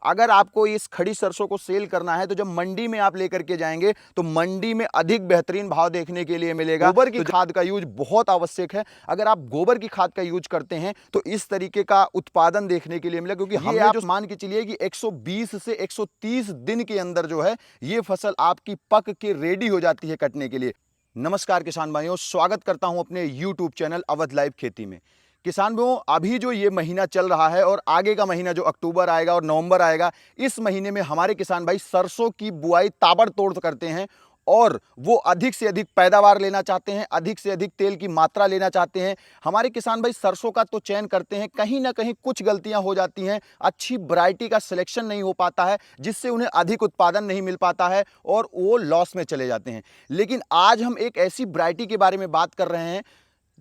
अगर आपको इस खड़ी सरसों को सेल करना है तो जब मंडी में आप लेकर के जाएंगे तो मंडी में अधिक बेहतरीन भाव देखने के लिए मिलेगा। गोबर की खाद का यूज बहुत आवश्यक है। अगर आप गोबर की खाद का यूज करते हैं तो इस तरीके का उत्पादन देखने के लिए मिलेगा, क्योंकि ये आप मान के चलिए कि 120 से 130 दिन के अंदर जो है ये फसल आपकी पक के रेडी हो जाती है कटने के लिए। नमस्कार किसान भाइयों, स्वागत करता हूं अपने YouTube चैनल अवध लाइव खेती में। किसान भाइयों, अभी जो ये महीना चल रहा है और आगे का महीना जो अक्टूबर आएगा और नवंबर आएगा, इस महीने में हमारे किसान भाई सरसों की बुआई ताबड़तोड़ करते हैं और वो अधिक से अधिक पैदावार लेना चाहते हैं, अधिक से अधिक तेल की मात्रा लेना चाहते हैं। हमारे किसान भाई सरसों का तो चयन करते हैं, कहीं ना कहीं कुछ गलतियां हो जाती हैं, अच्छी वैरायटी का सिलेक्शन नहीं हो पाता है, जिससे उन्हें अधिक उत्पादन नहीं मिल पाता है और वो लॉस में चले जाते हैं। लेकिन आज हम एक ऐसी वैरायटी के बारे में बात कर रहे हैं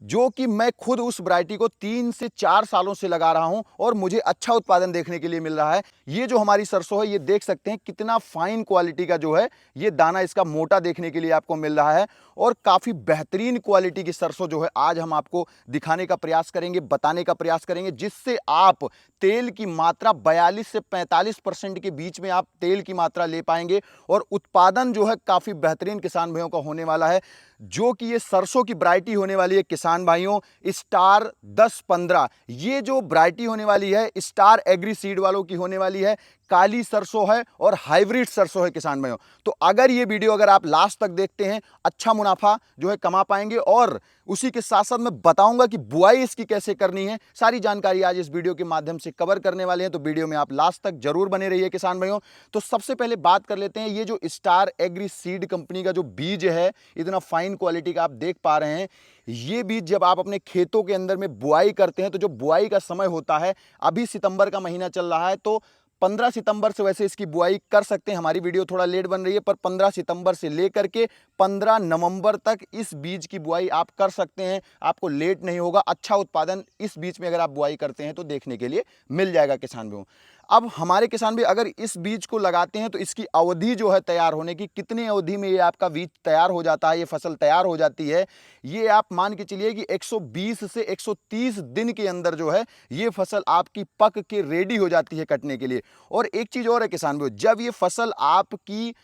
जो कि मैं खुद उस वैरायटी को 3 से 4 सालों से लगा रहा हूं और मुझे अच्छा उत्पादन देखने के लिए मिल रहा है। ये जो हमारी सरसों है, ये देख सकते हैं कितना फाइन क्वालिटी का जो है ये दाना इसका मोटा देखने के लिए आपको मिल रहा है और काफ़ी बेहतरीन क्वालिटी की सरसों जो है आज हम आपको दिखाने का प्रयास करेंगे, बताने का प्रयास करेंगे, जिससे आप तेल की मात्रा 42 से 45% के बीच में आप तेल की मात्रा ले पाएंगे और उत्पादन जो है काफ़ी बेहतरीन किसान भाइयों का होने वाला है। जो कि ये सरसों की वैरायटी होने वाली है किसान भाइयों, स्टार 10-15। ये जो वैरायटी होने वाली है स्टार एग्री सीड वालों की होने वाली है, काली सरसों है और हाइब्रिड सरसों है किसान भाइयों। तो अगर ये वीडियो अगर आप लास्ट तक देखते हैं, अच्छा मुनाफा जो है कमा पाएंगे और उसी के साथ साथ मैं बताऊंगा कि बुआई इसकी कैसे करनी है। सारी जानकारी आज इस वीडियो के माध्यम से कवर करने वाले हैं, तो वीडियो में आप लास्ट तक जरूर बने रहिए किसान भाइयों। तो सबसे पहले बात कर लेते हैं, ये जो स्टार एग्री सीड कंपनी का जो बीज है, इतना फाइन क्वालिटी का आप देख पा रहे हैं, ये बीज जब आप अपने खेतों के अंदर में बुआई करते हैं तो जो बुआई का समय होता है, अभी सितंबर का महीना चल रहा है, तो 15 सितंबर से वैसे इसकी बुआई कर सकते हैं। हमारी वीडियो थोड़ा लेट बन रही है, पर 15 सितंबर से लेकर के 15 नवंबर तक इस बीज की बुआई आप कर सकते हैं। आपको लेट नहीं होगा, अच्छा उत्पादन इस बीज में अगर आप बुआई करते हैं तो देखने के लिए मिल जाएगा किसान भाइयों। अब हमारे किसान भी अगर इस बीज को लगाते हैं तो इसकी अवधि जो है तैयार होने की, कितनी अवधि में ये आपका बीज तैयार हो जाता है, ये फसल तैयार हो जाती है, ये आप मान के चलिए कि 120 से 130 दिन के अंदर जो है ये फसल आपकी पक के रेडी हो जाती है कटने के लिए। और एक चीज और है किसान भाई, जब ये फसल आपकी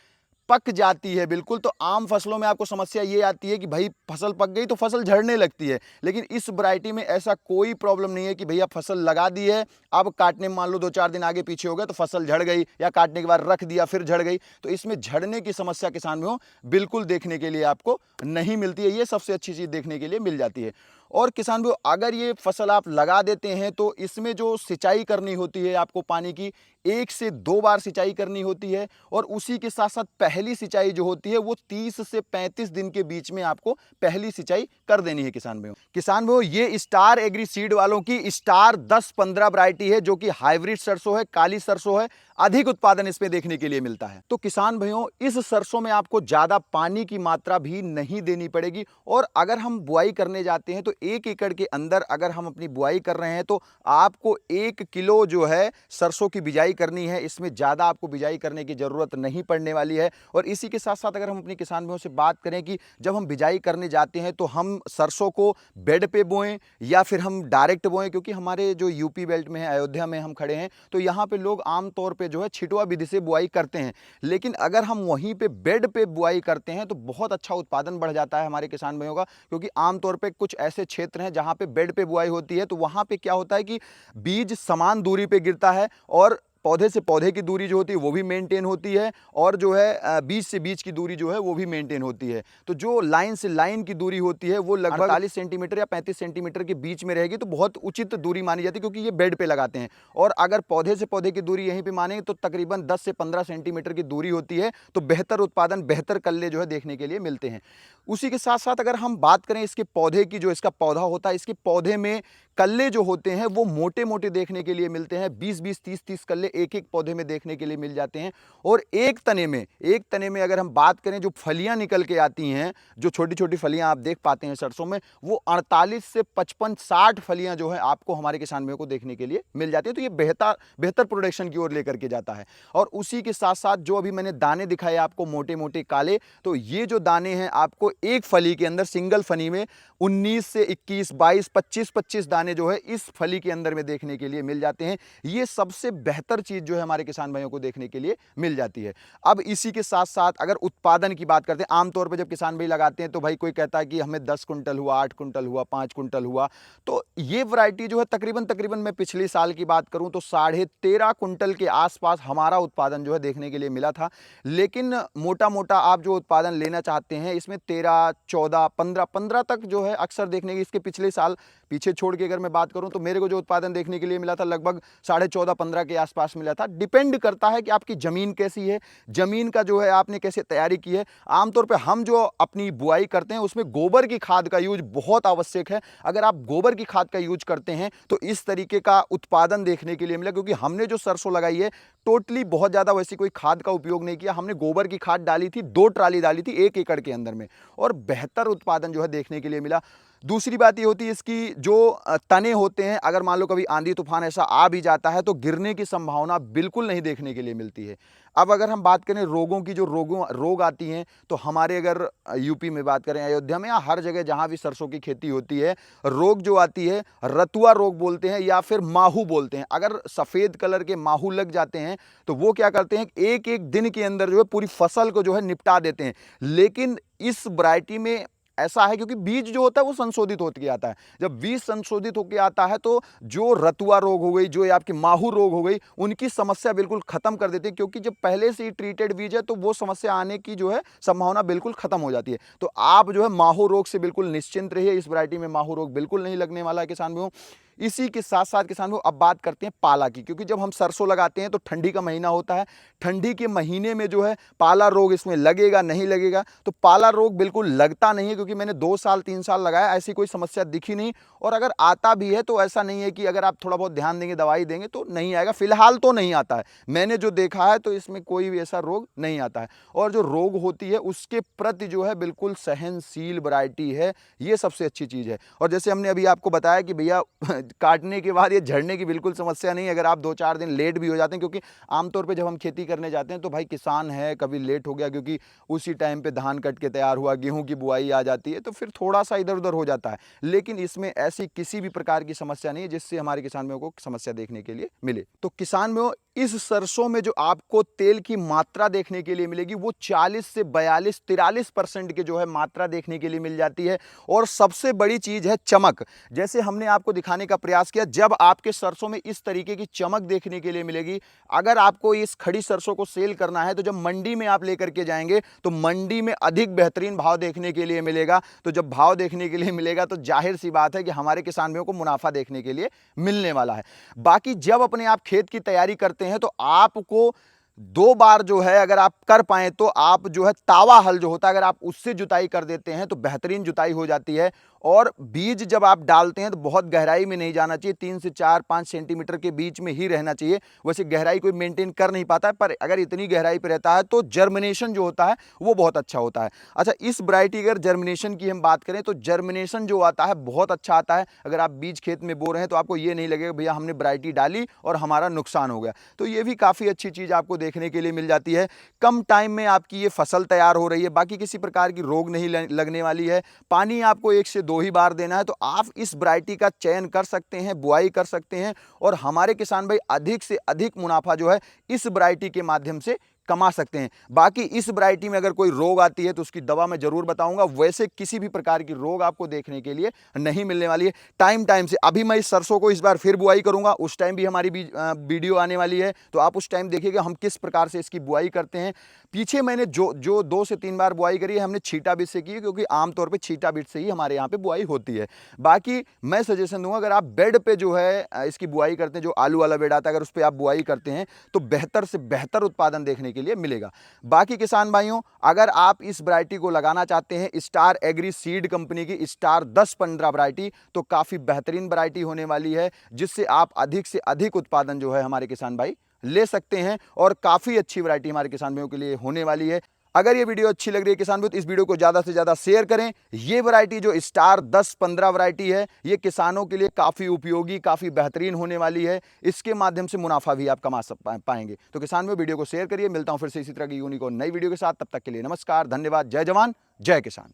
पक जाती है बिल्कुल, तो आम फसलों में आपको समस्या ये आती है कि भाई फसल पक गई तो फसल झड़ने लगती है, लेकिन इस वैरायटी में ऐसा कोई प्रॉब्लम नहीं है कि भैया फसल लगा दी है, अब काटने में मान लो 2-4 दिन आगे पीछे हो गए तो फसल झड़ गई, या काटने के बाद रख दिया फिर झड़ गई, तो इसमें झड़ने की समस्या किसान में हो बिल्कुल देखने के लिए आपको नहीं मिलती है। ये सबसे अच्छी चीज देखने के लिए मिल जाती है। और किसान भाई अगर ये फसल आप लगा देते हैं तो इसमें जो सिंचाई करनी होती है आपको पानी की, 1 से 2 बार सिंचाई करनी होती है और उसी के साथ साथ पहली सिंचाई जो होती है वो 30 से 35 दिन के बीच में आपको पहली सिंचाई कर देनी है किसान भाइयों। किसान भाइयों, ये स्टार एग्री सीड वालों की स्टार 10-15 वैरायटी है, जो कि हाइब्रिड सरसों है, काली सरसों है, अधिक उत्पादन इसमें देखने के लिए मिलता है। तो किसान भाइयों, इस सरसों में आपको ज्यादा पानी की मात्रा भी नहीं देनी पड़ेगी और अगर हम बुआई करने जाते हैं तो 1 एकड़ के अंदर अगर हम अपनी बुआई कर रहे हैं तो आपको 1 किलो जो है सरसों की बिजाई करनी है। इसमें ज़्यादा आपको बिजाई करने की ज़रूरत नहीं पड़ने वाली है। और इसी के साथ साथ अगर हम अपने किसान भाइयों से बात करें कि जब हम बिजाई करने जाते हैं तो हम सरसों को बेड पे बोएं या फिर हम डायरेक्ट बोएं, क्योंकि हमारे जो यूपी बेल्ट में है, अयोध्या में हम खड़े हैं, तो यहाँ पे लोग आमतौर पे जो है छिटवा विधि से बुआई करते हैं। लेकिन अगर हम वहीं पे बेड पे बुआई करते हैं तो बहुत अच्छा उत्पादन बढ़ जाता है हमारे किसान भाइयों का, क्योंकि आमतौर पे कुछ ऐसे क्षेत्र हैं जहाँ पे बेड पे बुआई होती है, तो वहाँ पे क्या होता है कि बीज समान दूरी पे गिरता है और पौधे से पौधे की दूरी जो होती है वो भी मेंटेन होती है और जो है बीज से बीज की दूरी जो है वो भी मेंटेन होती है। तो जो लाइन से लाइन की दूरी होती है वो लगभग 48 सेंटीमीटर या 35 सेंटीमीटर के बीच में रहेगी, तो बहुत उचित दूरी मानी जाती है, क्योंकि ये बेड पे लगाते हैं। और अगर पौधे से पौधे की दूरी यहीं पे मानेंगे तो तकरीबन 10 से 15 सेंटीमीटर की दूरी होती है, तो बेहतर उत्पादन, बेहतर कल्ले जो है देखने के लिए मिलते हैं। उसी के साथ साथ अगर हम बात करें इसके पौधे की, जो इसका पौधा होता है, इसके पौधे में कल्ले जो होते हैं वो मोटे मोटे देखने के लिए मिलते हैं। 20-20, 30-30 कल्ले एक एक पौधे में देखने के लिए मिल जाते हैं। और एक तने में अगर हम बात करें, जो फलियां निकल के आती हैं, जो छोटी छोटी फलियां आप देख पाते हैं सरसों में, वो 48 से 55-60 फलियां जो है आपको हमारे किसान भाइयों को देखने के लिए मिल जाती है। तो ये बेहतर प्रोडक्शन की ओर लेकर के जाता है। और उसी के साथ साथ जो अभी मैंने दाने दिखाए आपको मोटे मोटे काले, तो ये जो दाने हैं आपको एक फली के अंदर, सिंगल फली में 19 से 21, 22, 25 दाने दाने जो है इस फली के अंदर में देखने के लिए मिल जाते हैं। ये सबसे बेहतर चीज जो है हमारे किसान भाइयों को देखने के लिए मिल जाती है। अब इसी के साथ साथ अगर उत्पादन की बात करते हैं, आमतौर पर जब किसान भाई लगाते हैं तो भाई कोई कहता है कि हमें 10 कुंटल हुआ, 8 कुंटल हुआ, 5 कुंटल हुआ। तो ये वैरायटी जो है तकरीबन तकरीबन मैं पिछले साल की बात करूं तो 13.5 कुंटल के आसपास हमारा उत्पादन जो है देखने के लिए मिला था। लेकिन मोटा मोटा आप जो उत्पादन लेना चाहते हैं इसमें 13, 14, 15 तक जो है अक्सर देखने के, इसके पिछले साल पीछे छोड़ के अगर मैं बात करूं तो मेरे को जो उत्पादन देखने के लिए मिला था लगभग 14.5, 15 के आसपास मिला था। डिपेंड करता है कि आपकी जमीन कैसी है, जमीन का जो है आपने कैसे तैयारी की है। आमतौर पे हम जो अपनी बुआई करते हैं उसमें गोबर की खाद का यूज बहुत आवश्यक है। अगर आप गोबर की खाद का यूज करते हैं तो इस तरीके का उत्पादन देखने के लिए मिला, क्योंकि हमने जो सरसों लगाई है टोटली बहुत ज्यादा वैसी कोई खाद का उपयोग नहीं किया। हमने गोबर की खाद डाली थी, 2 ट्राली डाली थी 1 एकड़ के अंदर में, और बेहतर उत्पादन जो है देखने के लिए मिला। दूसरी बात ये होती है इसकी जो तने होते हैं, अगर मान लो कभी आंधी तूफान ऐसा आ भी जाता है तो गिरने की संभावना बिल्कुल नहीं देखने के लिए मिलती है। अब अगर हम बात करें रोगों की, जो रोग आती हैं, तो हमारे अगर यूपी में बात करें, अयोध्या में या हर जगह जहां भी सरसों की खेती होती है, रोग जो आती है रतुआ रोग बोलते हैं या फिर माहू बोलते हैं। अगर सफेद कलर के माहू लग जाते हैं तो वो क्या करते हैं, एक एक दिन के अंदर जो है पूरी फसल को जो है निपटा देते हैं। लेकिन इस वैरायटी में ऐसा है क्योंकि बीज जो होता है वो संशोधित होकर आता है। जब बीज संशोधित होकर आता है तो जो रतुआ रोग हो गई, जो आपकी माहू रोग हो गई, उनकी समस्या बिल्कुल खत्म कर देती है, क्योंकि जब पहले से ही ट्रीटेड बीज है तो वो समस्या आने की जो है संभावना बिल्कुल खत्म हो जाती है। तो आप जो है माहू रोग से बिल्कुल निश्चिंत रहिए। इस वैरायटी में माहू रोग बिल्कुल नहीं लगने वाला है किसान भाइयों। इसी के साथ साथ किसान भाइयों अब बात करते हैं पाला की, क्योंकि जब हम सरसों लगाते हैं तो ठंडी का महीना होता है। ठंडी के महीने में जो है पाला रोग इसमें लगेगा नहीं लगेगा, तो पाला रोग बिल्कुल लगता नहीं है, क्योंकि मैंने 2 साल 3 साल लगाया, ऐसी कोई समस्या दिखी नहीं। और अगर आता भी है तो ऐसा नहीं है कि अगर आप थोड़ा बहुत ध्यान देंगे, दवाई देंगे तो नहीं आएगा। फिलहाल तो नहीं आता है, मैंने जो देखा है तो इसमें कोई भी ऐसा रोग नहीं आता है। और जो रोग होती है उसके प्रति जो है बिल्कुल सहनशील वैरायटी है, ये सबसे अच्छी चीज है। और जैसे हमने अभी आपको बताया कि भैया काटने के बाद ये झड़ने की बिल्कुल समस्या नहीं है, अगर आप 2-4 दिन लेट भी हो जाते हैं, क्योंकि आमतौर पे जब हम खेती करने जाते हैं तो भाई किसान है, कभी लेट हो गया क्योंकि उसी टाइम पे धान कट के तैयार हुआ, गेहूं की बुआई आ जाती है, तो फिर थोड़ा सा इधर उधर हो जाता है। लेकिन इसमें ऐसी किसी भी प्रकार की समस्या नहीं है जिससे हमारे किसान भाइयों को समस्या देखने के लिए मिले। तो किसान भाइयों इस सरसों में जो आपको तेल की मात्रा देखने के लिए मिलेगी वो 40 से 42, 43% के जो है मात्रा देखने के लिए मिल जाती है। और सबसे बड़ी चीज है चमक। जैसे हमने आपको दिखाने का प्रयास किया, जब आपके सरसों में इस तरीके की चमक देखने के लिए मिलेगी, अगर आपको इस खड़ी सरसों को सेल करना है तो जब मंडी में आप लेकर के जाएंगे तो मंडी में अधिक बेहतरीन भाव देखने के लिए मिलेगा। तो जब भाव देखने के लिए मिलेगा तो जाहिर सी बात है कि हमारे किसान भाइयों को मुनाफा देखने के लिए मिलने वाला है। बाकी जब अपने आप खेत की तैयारी करते हैं तो आपको 2 बार जो है अगर आप कर पाए तो आप जो है तावा हल जो होता है, अगर आप उससे जुताई कर देते हैं तो बेहतरीन जुताई हो जाती है। और बीज जब आप डालते हैं तो बहुत गहराई में नहीं जाना चाहिए, 3 से 4-5 सेंटीमीटर के बीच में ही रहना चाहिए। वैसे गहराई कोई मेंटेन कर नहीं पाता है, पर अगर इतनी गहराई पे रहता है तो जर्मिनेशन जो होता है वो बहुत अच्छा होता है। अच्छा, इस वैरायटी अगर जर्मिनेशन की हम बात करें तो जर्मिनेशन जो आता है बहुत अच्छा आता है। अगर आप बीज खेत में बो रहे हैं तो आपको ये नहीं लगेगा भैया हमने वैरायटी डाली और हमारा नुकसान हो गया। तो ये भी काफी अच्छी चीज आपको देखने के लिए मिल जाती है। कम टाइम में आपकी ये फसल तैयार हो रही है, बाकी किसी प्रकार की रोग नहीं लगने वाली है। पानी आपको 1 से 2 ही बार देना है, तो आप इस वैरायटी का चयन कर सकते हैं, बुआई कर सकते हैं, और हमारे किसान भाई अधिक से अधिक मुनाफा जो है इस वैरायटी के माध्यम से कमा सकते हैं। बाकी इस वैरायटी में अगर कोई रोग आती है तो उसकी दवा मैं जरूर बताऊंगा। वैसे किसी भी प्रकार की रोग आपको देखने के लिए नहीं मिलने वाली है। टाइम से अभी मैं इस सरसों को इस बार फिर बुआई करूंगा, उस टाइम भी हमारी वीडियो आने वाली है, तो आप उस टाइम देखिएगा हम किस प्रकार से इसकी बुआई करते हैं। पीछे मैंने जो 2 से 3 बार बुआई करी है हमने छीटा बीज से की है, क्योंकि आमतौर पर छीटा बीज से ही हमारे यहाँ पे बुआई होती है। बाकी मैं सजेशन दूंगा अगर आप बेड पे जो है इसकी बुआई करते हैं, जो आलू वाला बेड आता है, अगर उस पर आप बुआई करते हैं तो बेहतर से बेहतर उत्पादन देखने के लिए मिलेगा। बाकी किसान भाइयों अगर आप इस वैरायटी को लगाना चाहते हैं, स्टार एग्री सीड कंपनी की स्टार 10-15 वैरायटी, तो काफी बेहतरीन वैरायटी होने वाली है, जिससे आप अधिक से अधिक उत्पादन जो है हमारे किसान भाई ले सकते हैं। और काफी अच्छी वैरायटी हमारे किसान भाइयों के लिए होने वाली है। अगर ये वीडियो अच्छी लग रही है किसान भाई तो इस वीडियो को ज्यादा से ज्यादा शेयर करें। ये वैरायटी जो स्टार 10-15 वैरायटी है ये किसानों के लिए काफी उपयोगी, काफी बेहतरीन होने वाली है। इसके माध्यम से मुनाफा भी आप कमा पाएंगे। तो किसान भाई वीडियो को शेयर करिए। मिलता हूं फिर से इसी तरह की यूनिक और नई वीडियो के साथ, तब तक के लिए नमस्कार, धन्यवाद, जय जवान जय किसान।